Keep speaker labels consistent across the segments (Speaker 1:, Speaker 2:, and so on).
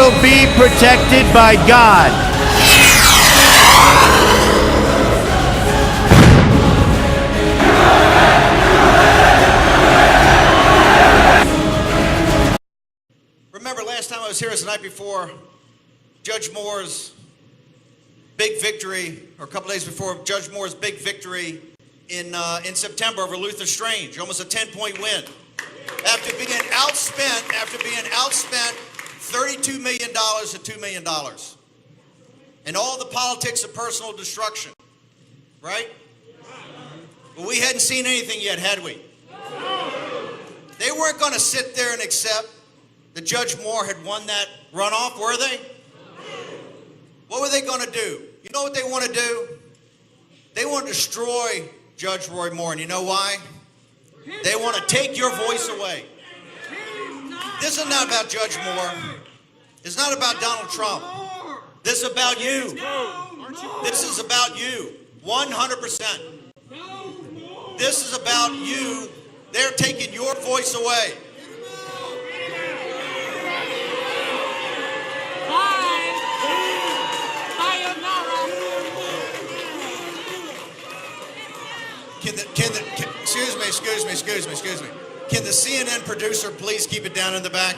Speaker 1: will be protected by God.
Speaker 2: Remember last time I was here was the night before Judge Moore's big victory, or a couple days before Judge Moore's big victory in September over Luther Strange, almost a 10-point win. After being outspent $32 million to $2 million. And all the politics of personal destruction, right? But we hadn't seen anything yet, had we? They weren't going to sit there and accept that Judge Moore had won that runoff, were they? What were they going to do? You know what they want to do? They want to destroy Judge Roy Moore, and you know why? They want to take your voice away. This is not about Judge Moore. It's not about Donald Trump. This is about you. This is about you, 100%. This is about you. They're taking your voice away. Excuse me. Can the CNN producer please keep it down in the back?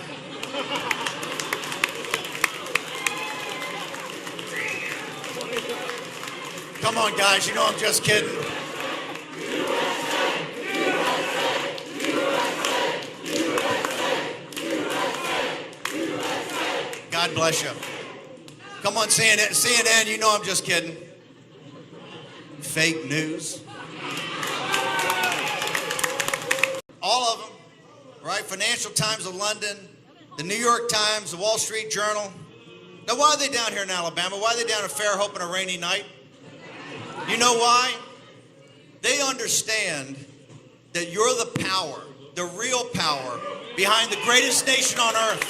Speaker 2: Come on, guys, you know I'm just kidding. God bless you. Come on, CNN, you know I'm just kidding. Fake news. All of them, right? Financial Times of London, the New York Times, the Wall Street Journal. Now, why are they down here in Alabama? Why are they down at Fairhope on a rainy night? You know why? They understand that you're the power, the real power, behind the greatest nation on earth.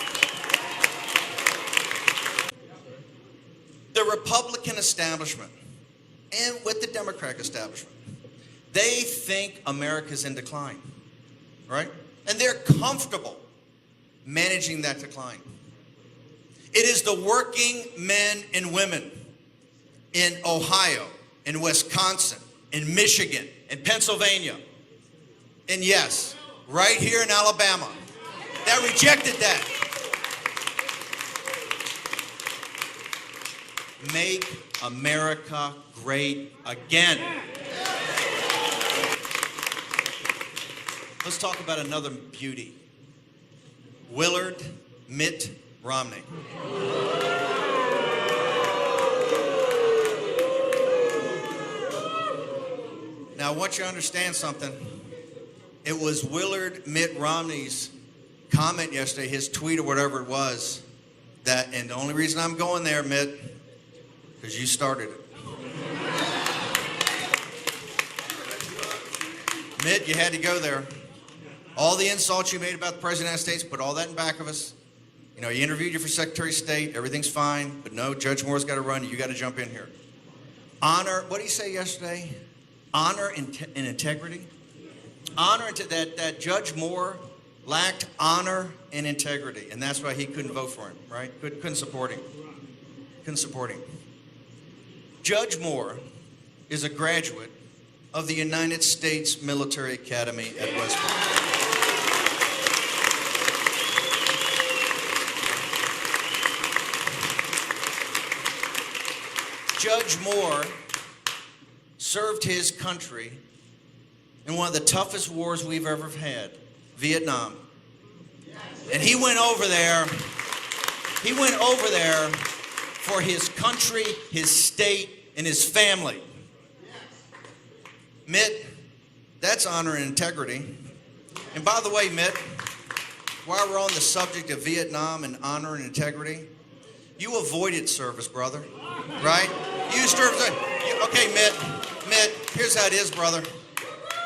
Speaker 2: The Republican establishment, and with the Democratic establishment, they think America's in decline. Right? And they're comfortable managing that decline. It is the working men and women in Ohio, in Wisconsin, in Michigan, in Pennsylvania, and yes, right here in Alabama, that rejected that. Make America great again. Let's talk about another beauty. Willard Mitt Romney. Now, I want you to understand something. It was Willard Mitt Romney's comment yesterday, his tweet or whatever it was, that, and the only reason I'm going there, Mitt, because you started it. Mitt, you had to go there. All the insults you made about the President of the United States, put all that in back of us. You know, he interviewed you for Secretary of State, everything's fine, but no, Judge Moore's got to run, you got to jump in here. Honor, what did he say yesterday? Honor and integrity? Honor, that Judge Moore lacked honor and integrity, and that's why he couldn't vote for him, right? Couldn't support him. Couldn't support him. Judge Moore is a graduate of the United States Military Academy at West Point. Judge Moore served his country in one of the toughest wars we've ever had, Vietnam. And he went over there for his country, his state, and his family. Mitt, that's honor and integrity. And by the way, Mitt, while we're on the subject of Vietnam and honor and integrity, you avoided service, brother, right? You served, okay, Mitt, here's how it is, brother.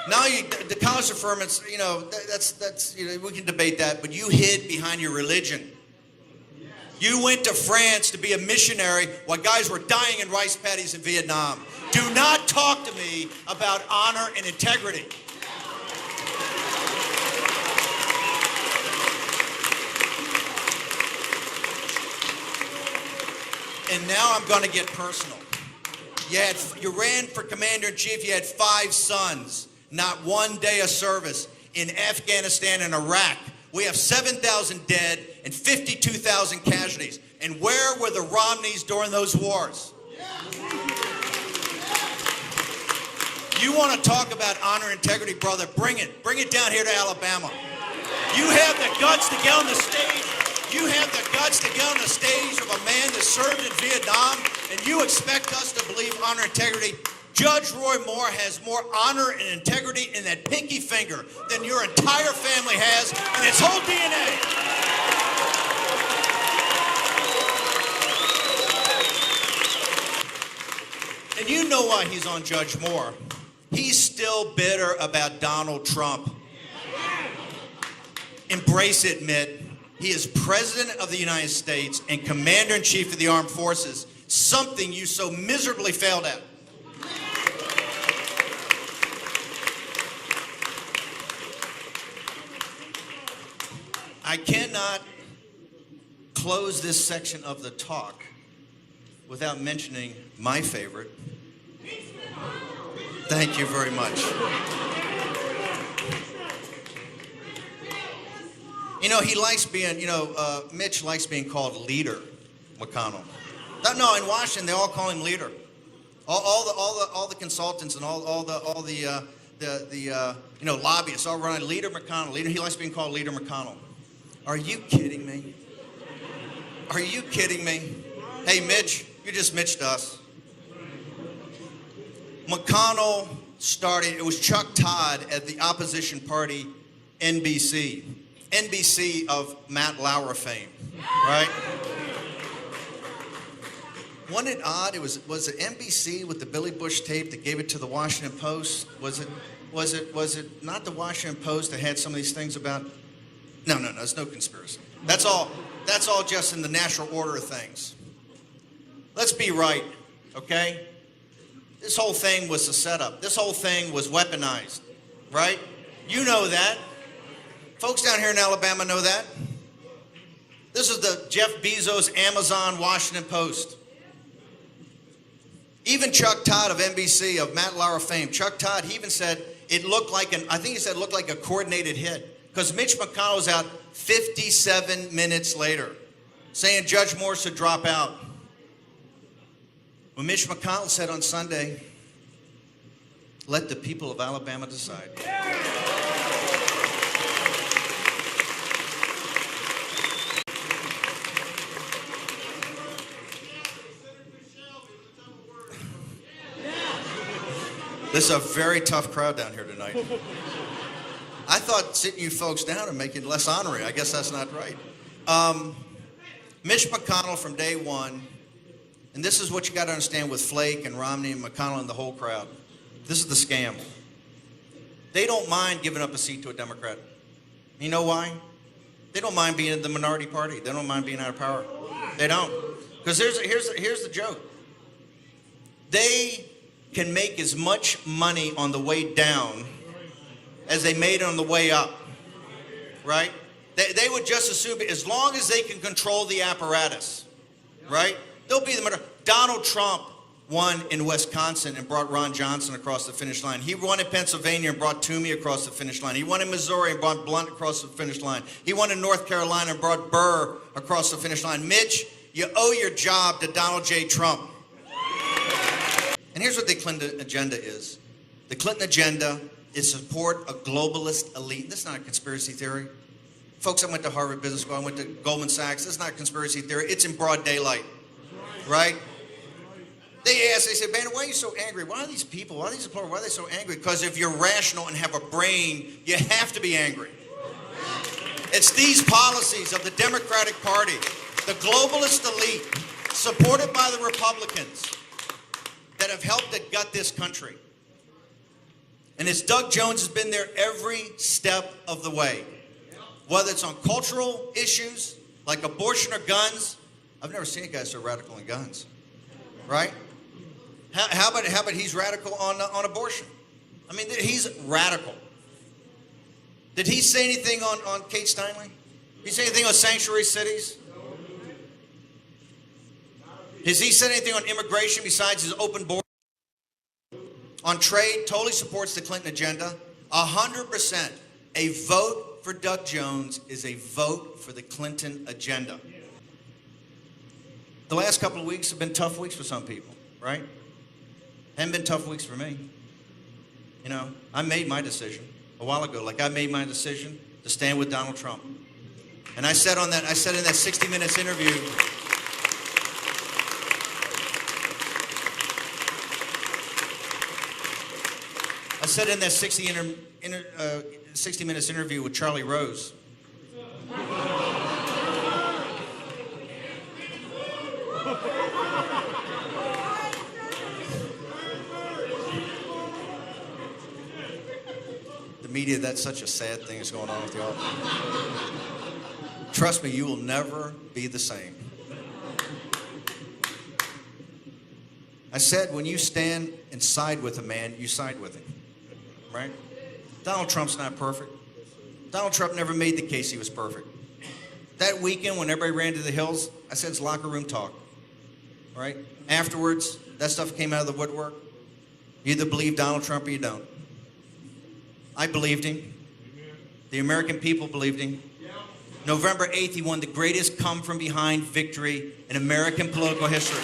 Speaker 2: Now the college affirmance, you know, that's you know, we can debate that, but you hid behind your religion. You went to France to be a missionary while guys were dying in rice paddies in Vietnam. Do not talk to me about honor and integrity. And now I'm going to get personal. You ran for commander-in-chief. You had 5 sons. Not one day of service. In Afghanistan and Iraq, we have 7,000 dead and 52,000 casualties. And where were the Romneys during those wars? You want to talk about honor and integrity, brother? Bring it. Bring it down here to Alabama. You have the guts to get on the stage. You have the guts to get on the stage of a man that served in Vietnam, and you expect us to believe honor and integrity? Judge Roy Moore has more honor and integrity in that pinky finger than your entire family has in its whole DNA. And you know why he's on Judge Moore. He's still bitter about Donald Trump. Embrace it, Mitt. He is President of the United States and Commander-in-Chief of the Armed Forces, something you so miserably failed at. I cannot close this section of the talk without mentioning my favorite. Thank you very much. You know, he likes being, Mitch likes being called Leader McConnell. No, in Washington, they all call him Leader. All the consultants and all the lobbyists all run Leader McConnell. Leader. He likes being called Leader McConnell. Are you kidding me? Are you kidding me? Hey, Mitch, you just Mitched us. McConnell started, it was Chuck Todd at the opposition party NBC. NBC of Matt Lauer fame, right? Wasn't it odd? Was it NBC with the Billy Bush tape that gave it to the Washington Post? Was it not the Washington Post that had some of these things about? No, there's no conspiracy. That's all just in the natural order of things. Let's be right, okay? This whole thing was a setup. This whole thing was weaponized, right? You know that. Folks down here in Alabama know that. This is the Jeff Bezos, Amazon, Washington Post. Even Chuck Todd of NBC, of Matt Lauer fame, Chuck Todd, he even said it looked like it looked like a coordinated hit. Because Mitch McConnell was out 57 minutes later saying Judge Moore should drop out. When Mitch McConnell said on Sunday, let the people of Alabama decide. This is a very tough crowd down here tonight. I thought sitting you folks down and making it less honorary. I guess that's not right. Mitch McConnell from day one, and this is what you got to understand with Flake and Romney and McConnell and the whole crowd. This is the scam. They don't mind giving up a seat to a Democrat. You know why? They don't mind being in the minority party. They don't mind being out of power. They don't. Because here's the joke. They can make as much money on the way down as they made on the way up, right? They would just assume, as long as they can control the apparatus, right? They'll be the minority. Donald Trump won in Wisconsin and brought Ron Johnson across the finish line. He won in Pennsylvania and brought Toomey across the finish line. He won in Missouri and brought Blunt across the finish line. He won in North Carolina and brought Burr across the finish line. Mitch, you owe your job to Donald J. Trump. And here's what the Clinton agenda is. The Clinton agenda is support a globalist elite. This is not a conspiracy theory. Folks, I went to Harvard Business School. I went to Goldman Sachs. This is not a conspiracy theory. It's in broad daylight, right? They said, Bannon, why are you so angry? Why are these people, why are they so angry? Because if you're rational and have a brain, you have to be angry. It's these policies of the Democratic Party, the globalist elite, supported by the Republicans, that have helped to gut this country. And it's Doug Jones has been there every step of the way. Whether it's on cultural issues, like abortion or guns. I've never seen a guy so radical on guns, right? How about he's radical on abortion? I mean, he's radical. Did he say anything on Kate Steinle? Did he say anything on sanctuary cities? Has he said anything on immigration besides his open border? On trade, totally supports the Clinton agenda. 100%. A vote for Doug Jones is a vote for the Clinton agenda. The last couple of weeks have been tough weeks for some people, right? Haven't been tough weeks for me. You know, I made my decision a while ago. Like, I made my decision to stand with Donald Trump. And I said in that 60 Minutes interview, I said in that 60 Minutes interview with Charlie Rose, the media, that's such a sad thing that's going on with y'all. Trust me, you will never be the same. I said, when you stand and side with a man, you side with him, right? Donald Trump's not perfect. Donald Trump never made the case he was perfect. That weekend when everybody ran to the hills, I said it's locker room talk, right? Afterwards, that stuff came out of the woodwork. You either believe Donald Trump or you don't. I believed him. The American people believed him. November 8th, he won the greatest come-from-behind victory in American political history.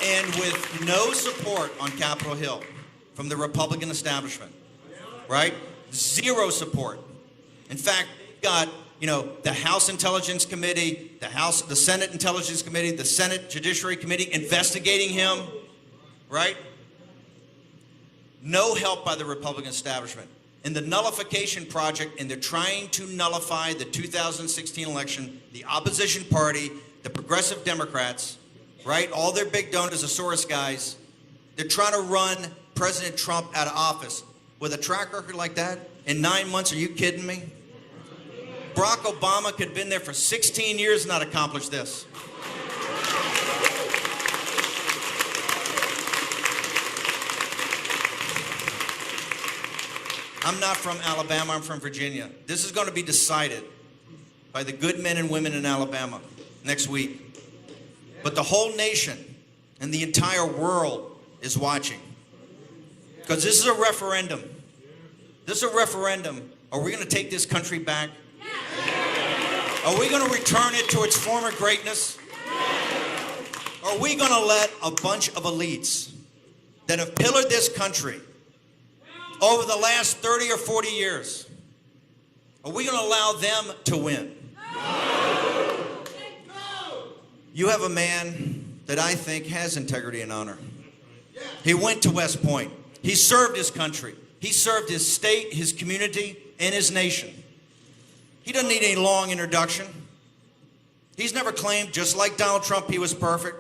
Speaker 2: And with no support on Capitol Hill from the Republican establishment, right? Zero support. In fact, got, you know, the House Intelligence Committee, the Senate Intelligence Committee, the Senate Judiciary Committee investigating him, right? No help by the Republican establishment. In the nullification project, and they're trying to nullify the 2016 election, the opposition party, the progressive Democrats, right? All their big donors, the Soros guys, they're trying to run President Trump out of office. With a track record like that, in 9 months, are you kidding me? Barack Obama could have been there for 16 years and not accomplished this. I'm not from Alabama, I'm from Virginia. This is going to be decided by the good men and women in Alabama next week. But the whole nation and the entire world is watching. Because this is a referendum. This is a referendum. Are we going to take this country back? Are we going to return it to its former greatness? Are we going to let a bunch of elites that have pillared this country over the last 30 or 40 years, are we going to allow them to win? You have a man that I think has integrity and honor. He went to West Point. He served his country. He served his state, his community, and his nation. He doesn't need any long introduction. He's never claimed, just like Donald Trump, he was perfect.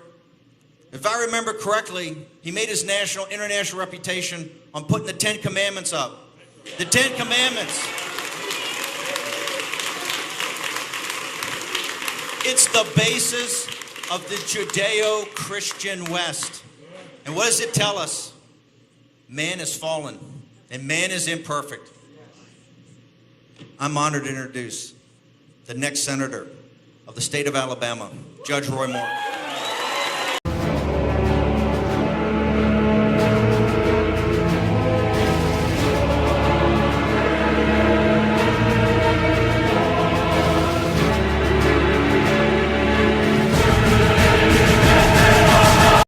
Speaker 2: If I remember correctly, he made his national, international reputation on putting the 10 Commandments up. The 10 Commandments. It's the basis of the Judeo-Christian West. And what does it tell us? Man is fallen, and man is imperfect. I'm honored to introduce the next senator of the state of Alabama, Judge Roy Moore.